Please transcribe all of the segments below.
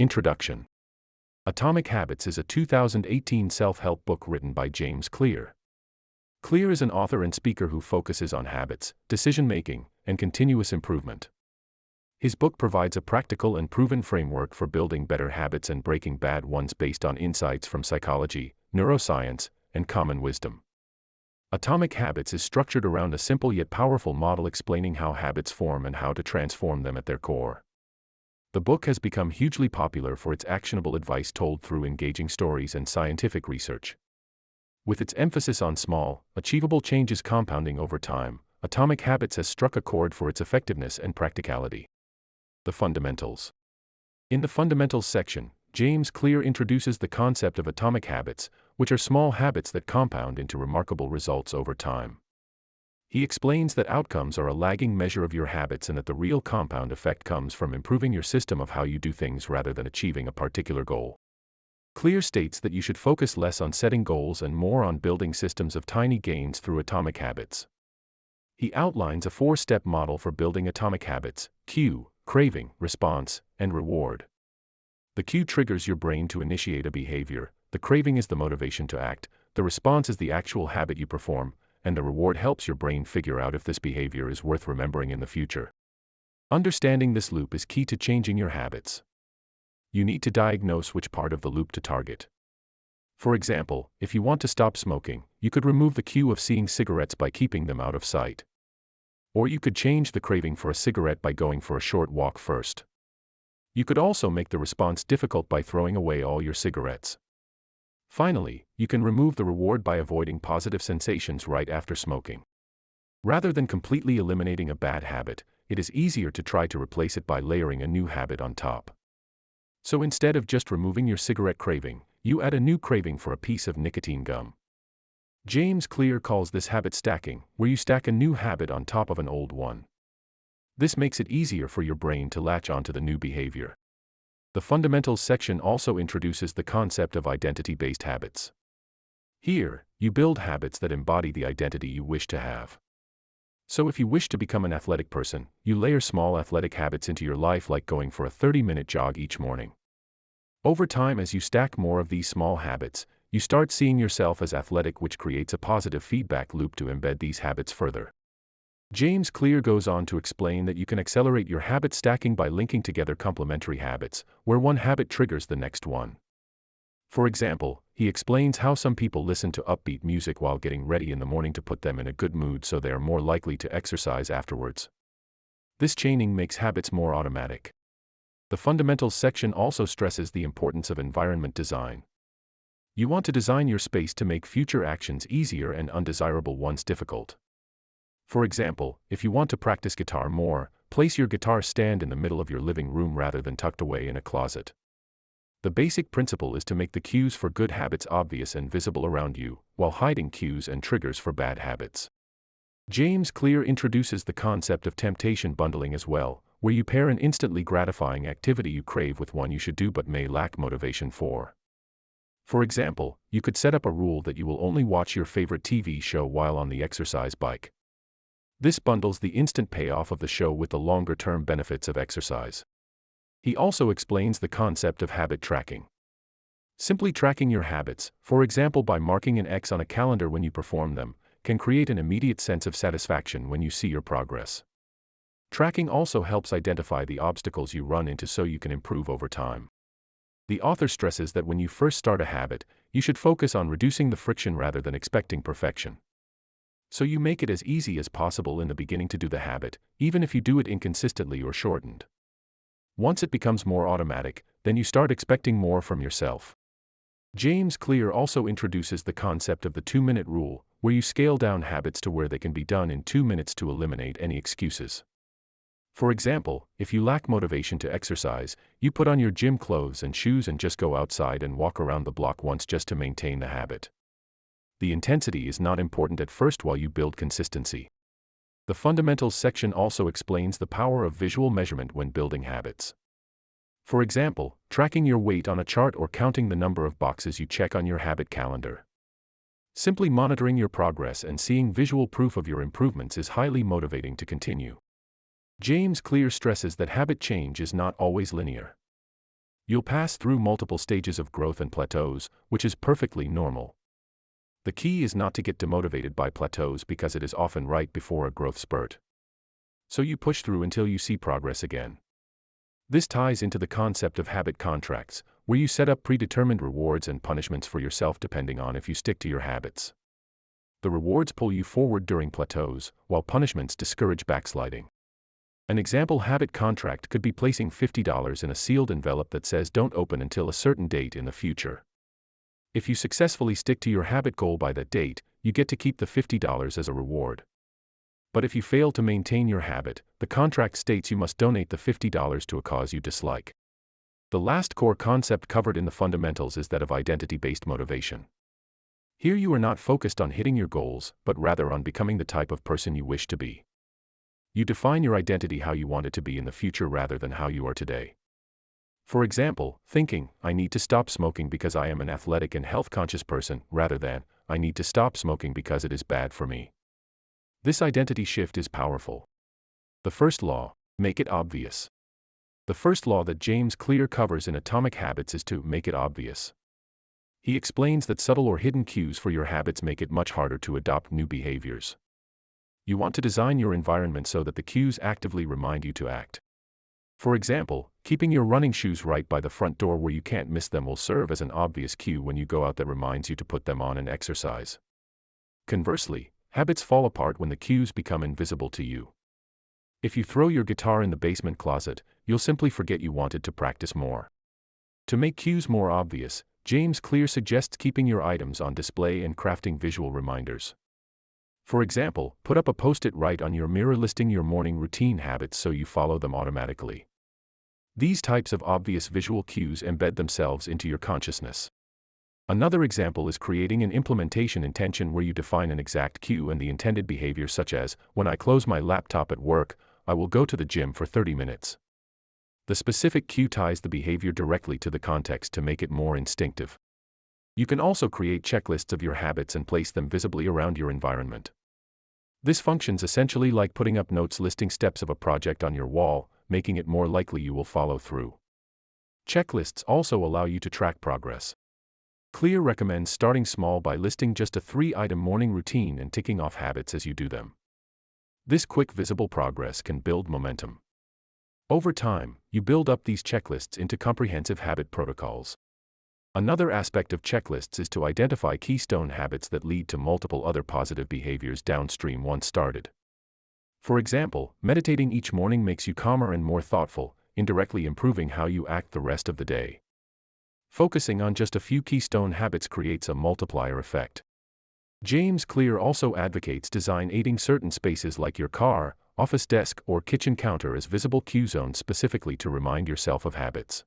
Introduction. Atomic Habits is a 2018 self-help book written by James Clear. Clear is an author and speaker who focuses on habits, decision-making, and continuous improvement. His book provides a practical and proven framework for building better habits and breaking bad ones based on insights from psychology, neuroscience, and common wisdom. Atomic Habits is structured around a simple yet powerful model explaining how habits form and how to transform them at their core. The book has become hugely popular for its actionable advice told through engaging stories and scientific research. With its emphasis on small, achievable changes compounding over time, Atomic Habits has struck a chord for its effectiveness and practicality. The fundamentals. In the fundamentals section, James Clear introduces the concept of atomic habits, which are small habits that compound into remarkable results over time. He explains that outcomes are a lagging measure of your habits and that the real compound effect comes from improving your system of how you do things rather than achieving a particular goal. Clear states that you should focus less on setting goals and more on building systems of tiny gains through atomic habits. He outlines a 4-step model for building atomic habits: cue, craving, response, and reward. The cue triggers your brain to initiate a behavior, the craving is the motivation to act, the response is the actual habit you perform, and the reward helps your brain figure out if this behavior is worth remembering in the future. Understanding this loop is key to changing your habits. You need to diagnose which part of the loop to target. For example, if you want to stop smoking, you could remove the cue of seeing cigarettes by keeping them out of sight. Or you could change the craving for a cigarette by going for a short walk first. You could also make the response difficult by throwing away all your cigarettes. Finally, you can remove the reward by avoiding positive sensations right after smoking. Rather than completely eliminating a bad habit, it is easier to try to replace it by layering a new habit on top. So instead of just removing your cigarette craving, you add a new craving for a piece of nicotine gum. James Clear calls this habit stacking, where you stack a new habit on top of an old one. This makes it easier for your brain to latch onto the new behavior. The fundamentals section also introduces the concept of identity-based habits. Here, you build habits that embody the identity you wish to have. So if you wish to become an athletic person, you layer small athletic habits into your life like going for a 30-minute jog each morning. Over time, as you stack more of these small habits, you start seeing yourself as athletic, which creates a positive feedback loop to embed these habits further. James Clear goes on to explain that you can accelerate your habit stacking by linking together complementary habits, where one habit triggers the next one. For example, he explains how some people listen to upbeat music while getting ready in the morning to put them in a good mood so they are more likely to exercise afterwards. This chaining makes habits more automatic. The fundamentals section also stresses the importance of environment design. You want to design your space to make future actions easier and undesirable ones difficult. For example, if you want to practice guitar more, place your guitar stand in the middle of your living room rather than tucked away in a closet. The basic principle is to make the cues for good habits obvious and visible around you, while hiding cues and triggers for bad habits. James Clear introduces the concept of temptation bundling as well, where you pair an instantly gratifying activity you crave with one you should do but may lack motivation for. For example, you could set up a rule that you will only watch your favorite TV show while on the exercise bike. This bundles the instant payoff of the show with the longer-term benefits of exercise. He also explains the concept of habit tracking. Simply tracking your habits, for example by marking an X on a calendar when you perform them, can create an immediate sense of satisfaction when you see your progress. Tracking also helps identify the obstacles you run into so you can improve over time. The author stresses that when you first start a habit, you should focus on reducing the friction rather than expecting perfection. So you make it as easy as possible in the beginning to do the habit, even if you do it inconsistently or shortened. Once it becomes more automatic, then you start expecting more from yourself. James Clear also introduces the concept of the 2-minute rule, where you scale down habits to where they can be done in 2 minutes to eliminate any excuses. For example, if you lack motivation to exercise, you put on your gym clothes and shoes and just go outside and walk around the block once just to maintain the habit. The intensity is not important at first while you build consistency. The fundamentals section also explains the power of visual measurement when building habits. For example, tracking your weight on a chart or counting the number of boxes you check on your habit calendar. Simply monitoring your progress and seeing visual proof of your improvements is highly motivating to continue. James Clear stresses that habit change is not always linear. You'll pass through multiple stages of growth and plateaus, which is perfectly normal. The key is not to get demotivated by plateaus because it is often right before a growth spurt. So you push through until you see progress again. This ties into the concept of habit contracts, where you set up predetermined rewards and punishments for yourself depending on if you stick to your habits. The rewards pull you forward during plateaus, while punishments discourage backsliding. An example habit contract could be placing $50 in a sealed envelope that says don't open until a certain date in the future. If you successfully stick to your habit goal by that date, you get to keep the $50 as a reward. But if you fail to maintain your habit, the contract states you must donate the $50 to a cause you dislike. The last core concept covered in the fundamentals is that of identity-based motivation. Here you are not focused on hitting your goals, but rather on becoming the type of person you wish to be. You define your identity how you want it to be in the future rather than how you are today. For example, thinking, I need to stop smoking because I am an athletic and health-conscious person, rather than, I need to stop smoking because it is bad for me. This identity shift is powerful. The first law, make it obvious. The first law that James Clear covers in Atomic Habits is to make it obvious. He explains that subtle or hidden cues for your habits make it much harder to adopt new behaviors. You want to design your environment so that the cues actively remind you to act. For example, keeping your running shoes right by the front door where you can't miss them will serve as an obvious cue when you go out that reminds you to put them on and exercise. Conversely, habits fall apart when the cues become invisible to you. If you throw your guitar in the basement closet, you'll simply forget you wanted to practice more. To make cues more obvious, James Clear suggests keeping your items on display and crafting visual reminders. For example, put up a post-it right on your mirror listing your morning routine habits so you follow them automatically. These types of obvious visual cues embed themselves into your consciousness. Another example is creating an implementation intention where you define an exact cue and the intended behavior, such as, when I close my laptop at work, I will go to the gym for 30 minutes. The specific cue ties the behavior directly to the context to make it more instinctive. You can also create checklists of your habits and place them visibly around your environment. This functions essentially like putting up notes listing steps of a project on your wall, making it more likely you will follow through. Checklists also allow you to track progress. Clear recommends starting small by listing just a 3-item morning routine and ticking off habits as you do them. This quick visible progress can build momentum. Over time, you build up these checklists into comprehensive habit protocols. Another aspect of checklists is to identify keystone habits that lead to multiple other positive behaviors downstream once started. For example, meditating each morning makes you calmer and more thoughtful, indirectly improving how you act the rest of the day. Focusing on just a few keystone habits creates a multiplier effect. James Clear also advocates designating certain spaces like your car, office desk, or kitchen counter as visible cue zones specifically to remind yourself of habits.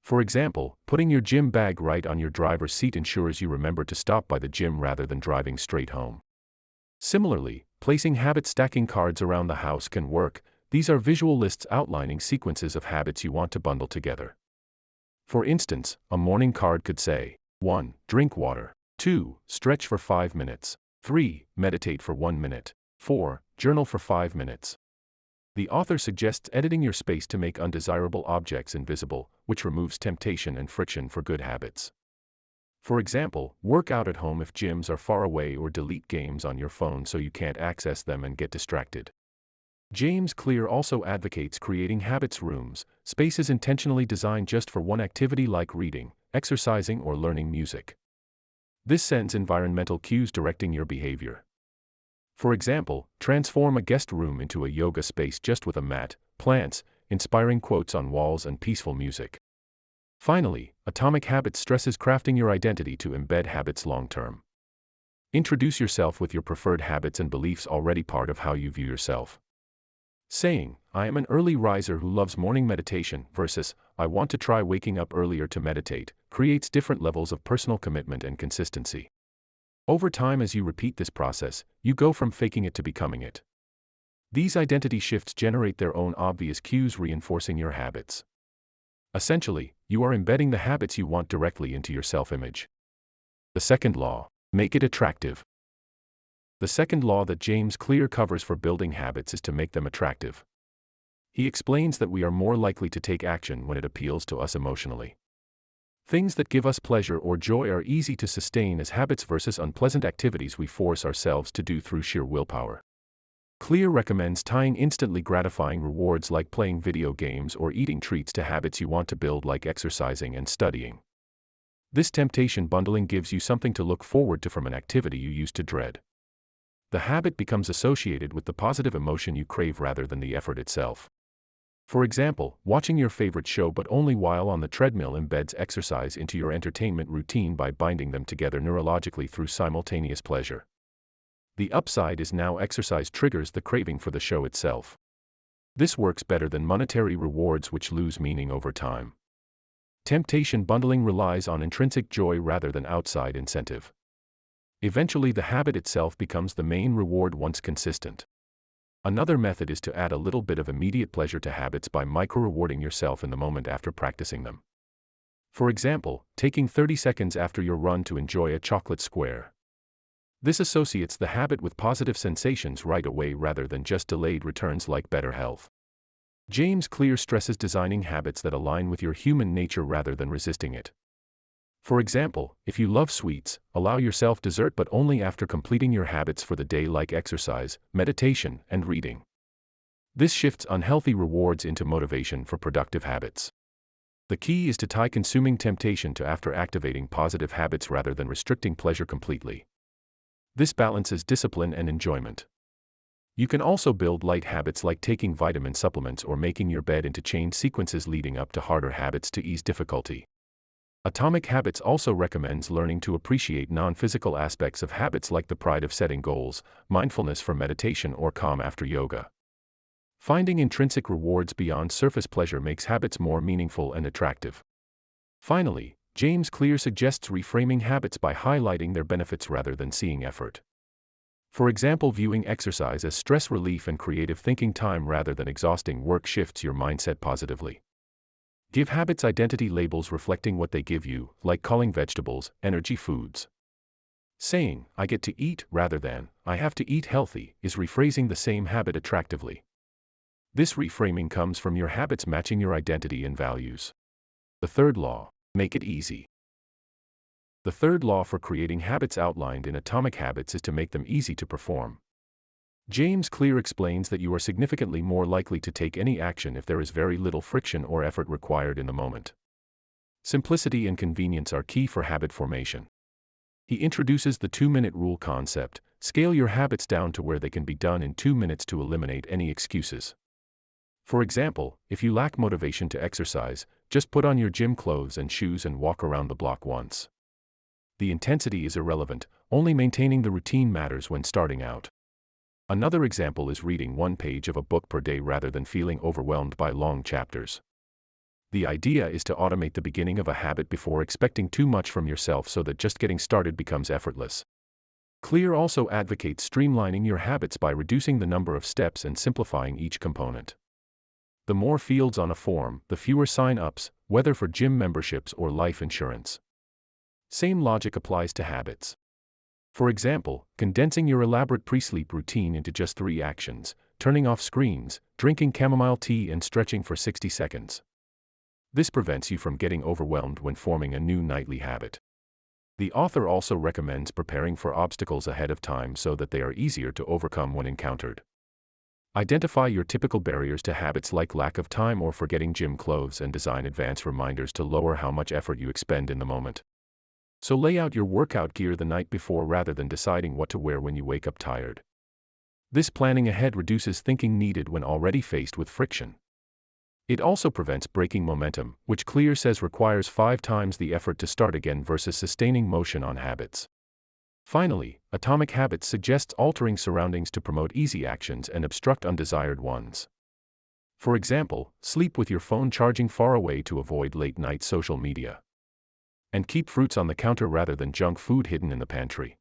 For example, putting your gym bag right on your driver's seat ensures you remember to stop by the gym rather than driving straight home. Similarly, placing habit stacking cards around the house can work. These are visual lists outlining sequences of habits you want to bundle together. For instance, a morning card could say, 1. Drink water. 2. Stretch for 5 minutes. 3. Meditate for 1 minute. 4. Journal for 5 minutes. The author suggests editing your space to make undesirable objects invisible, which removes temptation and friction for good habits. For example, work out at home if gyms are far away or delete games on your phone so you can't access them and get distracted. James Clear also advocates creating habits rooms, spaces intentionally designed just for one activity like reading, exercising, or learning music. This sends environmental cues directing your behavior. For example, transform a guest room into a yoga space just with a mat, plants, inspiring quotes on walls, and peaceful music. Finally, Atomic Habits stresses crafting your identity to embed habits long-term. Introduce yourself with your preferred habits and beliefs already part of how you view yourself. Saying, I am an early riser who loves morning meditation versus, I want to try waking up earlier to meditate, creates different levels of personal commitment and consistency. Over time, as you repeat this process, you go from faking it to becoming it. These identity shifts generate their own obvious cues reinforcing your habits. Essentially, you are embedding the habits you want directly into your self-image. The second law, make it attractive. The second law that James Clear covers for building habits is to make them attractive. He explains that we are more likely to take action when it appeals to us emotionally. Things that give us pleasure or joy are easy to sustain as habits versus unpleasant activities we force ourselves to do through sheer willpower. Clear recommends tying instantly gratifying rewards like playing video games or eating treats to habits you want to build like exercising and studying. This temptation bundling gives you something to look forward to from an activity you used to dread. The habit becomes associated with the positive emotion you crave rather than the effort itself. For example, watching your favorite show but only while on the treadmill embeds exercise into your entertainment routine by binding them together neurologically through simultaneous pleasure. The upside is now exercise triggers the craving for the show itself. This works better than monetary rewards which lose meaning over time. Temptation bundling relies on intrinsic joy rather than outside incentive. Eventually, the habit itself becomes the main reward once consistent. Another method is to add a little bit of immediate pleasure to habits by micro-rewarding yourself in the moment after practicing them. For example, taking 30 seconds after your run to enjoy a chocolate square. This associates the habit with positive sensations right away rather than just delayed returns like better health. James Clear stresses designing habits that align with your human nature rather than resisting it. For example, if you love sweets, allow yourself dessert but only after completing your habits for the day like exercise, meditation, and reading. This shifts unhealthy rewards into motivation for productive habits. The key is to tie consuming temptation to after activating positive habits rather than restricting pleasure completely. This balances discipline and enjoyment. You can also build light habits like taking vitamin supplements or making your bed into chain sequences leading up to harder habits to ease difficulty. Atomic Habits also recommends learning to appreciate non-physical aspects of habits like the pride of setting goals, mindfulness for meditation, or calm after yoga. Finding intrinsic rewards beyond surface pleasure makes habits more meaningful and attractive. Finally, James Clear suggests reframing habits by highlighting their benefits rather than seeing effort. For example, viewing exercise as stress relief and creative thinking time rather than exhausting work shifts your mindset positively. Give habits identity labels reflecting what they give you, like calling vegetables energy foods. Saying, "I get to eat," rather than, "I have to eat healthy," is rephrasing the same habit attractively. This reframing comes from your habits matching your identity and values. The third law: make it easy. The third law for creating habits outlined in Atomic Habits is to make them easy to perform. James Clear explains that you are significantly more likely to take any action if there is very little friction or effort required in the moment. Simplicity and convenience are key for habit formation. He introduces the 2-minute rule concept: scale your habits down to where they can be done in 2 minutes to eliminate any excuses. For example, if you lack motivation to exercise, just put on your gym clothes and shoes and walk around the block once. The intensity is irrelevant, only maintaining the routine matters when starting out. Another example is reading 1 page of a book per day rather than feeling overwhelmed by long chapters. The idea is to automate the beginning of a habit before expecting too much from yourself so that just getting started becomes effortless. Clear also advocates streamlining your habits by reducing the number of steps and simplifying each component. The more fields on a form, the fewer sign-ups, whether for gym memberships or life insurance. Same logic applies to habits. For example, condensing your elaborate pre-sleep routine into just 3 actions: turning off screens, drinking chamomile tea, and stretching for 60 seconds. This prevents you from getting overwhelmed when forming a new nightly habit. The author also recommends preparing for obstacles ahead of time so that they are easier to overcome when encountered. Identify your typical barriers to habits like lack of time or forgetting gym clothes and design advanced reminders to lower how much effort you expend in the moment. So lay out your workout gear the night before rather than deciding what to wear when you wake up tired. This planning ahead reduces thinking needed when already faced with friction. It also prevents breaking momentum, which Clear says requires 5 times the effort to start again versus sustaining motion on habits. Finally, Atomic Habits suggests altering surroundings to promote easy actions and obstruct undesired ones. For example, sleep with your phone charging far away to avoid late-night social media. And keep fruits on the counter rather than junk food hidden in the pantry.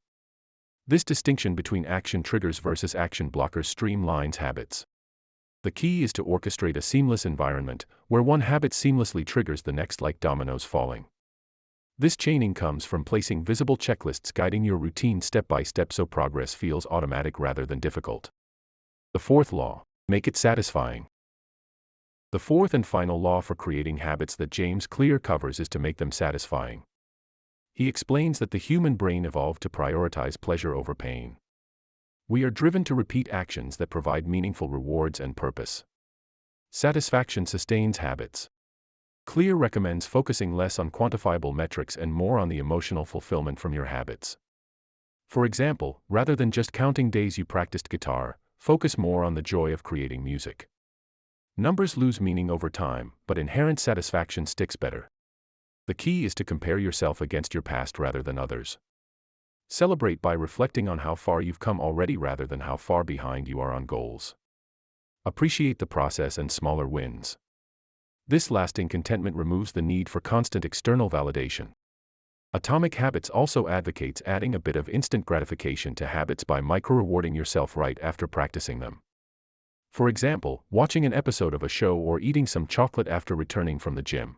This distinction between action triggers versus action blockers streamlines habits. The key is to orchestrate a seamless environment, where one habit seamlessly triggers the next like dominoes falling. This chaining comes from placing visible checklists guiding your routine step by step so progress feels automatic rather than difficult. The fourth law: make it satisfying. The fourth and final law for creating habits that James Clear covers is to make them satisfying. He explains that the human brain evolved to prioritize pleasure over pain. We are driven to repeat actions that provide meaningful rewards and purpose. Satisfaction sustains habits. Clear recommends focusing less on quantifiable metrics and more on the emotional fulfillment from your habits. For example, rather than just counting days you practiced guitar, focus more on the joy of creating music. Numbers lose meaning over time, but inherent satisfaction sticks better. The key is to compare yourself against your past rather than others. Celebrate by reflecting on how far you've come already rather than how far behind you are on goals. Appreciate the process and smaller wins. This lasting contentment removes the need for constant external validation. Atomic Habits also advocates adding a bit of instant gratification to habits by micro-rewarding yourself right after practicing them. For example, watching an episode of a show or eating some chocolate after returning from the gym.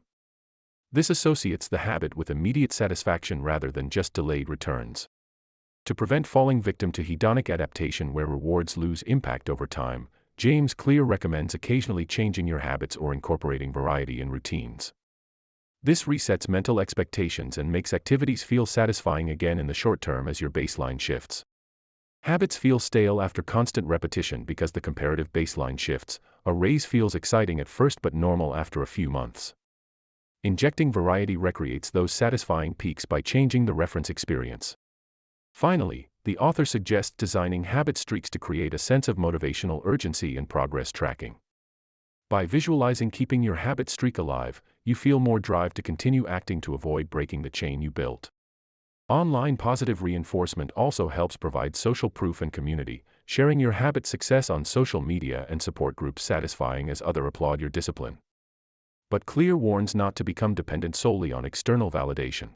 This associates the habit with immediate satisfaction rather than just delayed returns. To prevent falling victim to hedonic adaptation where rewards lose impact over time, James Clear recommends occasionally changing your habits or incorporating variety in routines. This resets mental expectations and makes activities feel satisfying again in the short term as your baseline shifts. Habits feel stale after constant repetition because the comparative baseline shifts. A raise feels exciting at first but normal after a few months. Injecting variety recreates those satisfying peaks by changing the reference experience. Finally, the author suggests designing habit streaks to create a sense of motivational urgency and progress tracking. By visualizing keeping your habit streak alive, you feel more drive to continue acting to avoid breaking the chain you built. Online positive reinforcement also helps provide social proof and community, sharing your habit success on social media and support groups satisfying as others applaud your discipline. But Clear warns not to become dependent solely on external validation.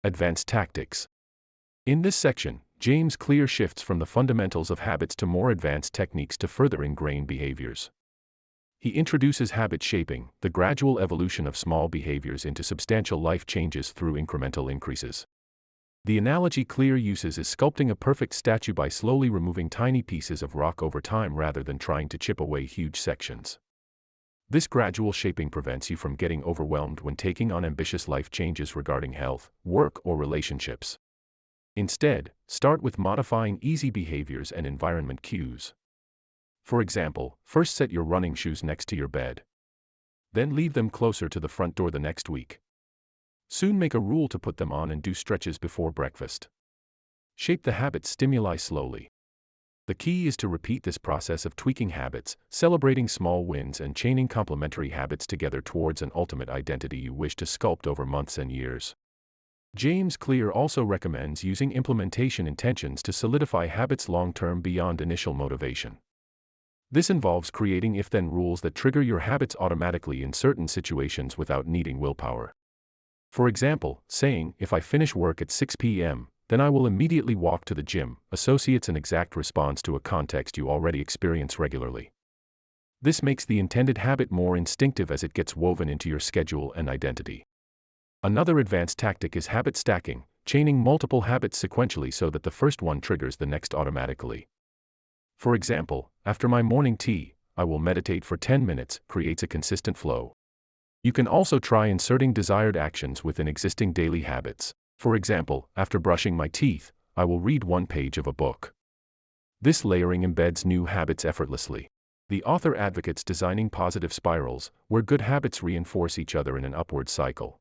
Advanced tactics. In this section, James Clear shifts from the fundamentals of habits to more advanced techniques to further ingrain behaviors. He introduces habit shaping, the gradual evolution of small behaviors into substantial life changes through incremental increases. The analogy Clear uses is sculpting a perfect statue by slowly removing tiny pieces of rock over time rather than trying to chip away huge sections. This gradual shaping prevents you from getting overwhelmed when taking on ambitious life changes regarding health, work, or relationships. Instead, start with modifying easy behaviors and environment cues. For example, first set your running shoes next to your bed. Then leave them closer to the front door the next week. Soon make a rule to put them on and do stretches before breakfast. Shape the habit stimuli slowly. The key is to repeat this process of tweaking habits, celebrating small wins and chaining complementary habits together towards an ultimate identity you wish to sculpt over months and years. James Clear also recommends using implementation intentions to solidify habits long-term beyond initial motivation. This involves creating if-then rules that trigger your habits automatically in certain situations without needing willpower. For example, saying, "If I finish work at 6 p.m., then I will immediately walk to the gym," associates an exact response to a context you already experience regularly. This makes the intended habit more instinctive as it gets woven into your schedule and identity. Another advanced tactic is habit stacking, chaining multiple habits sequentially so that the first one triggers the next automatically. For example, after my morning tea, I will meditate for 10 minutes, creates a consistent flow. You can also try inserting desired actions within existing daily habits. For example, after brushing my teeth, I will read one page of a book. This layering embeds new habits effortlessly. The author advocates designing positive spirals, where good habits reinforce each other in an upward cycle.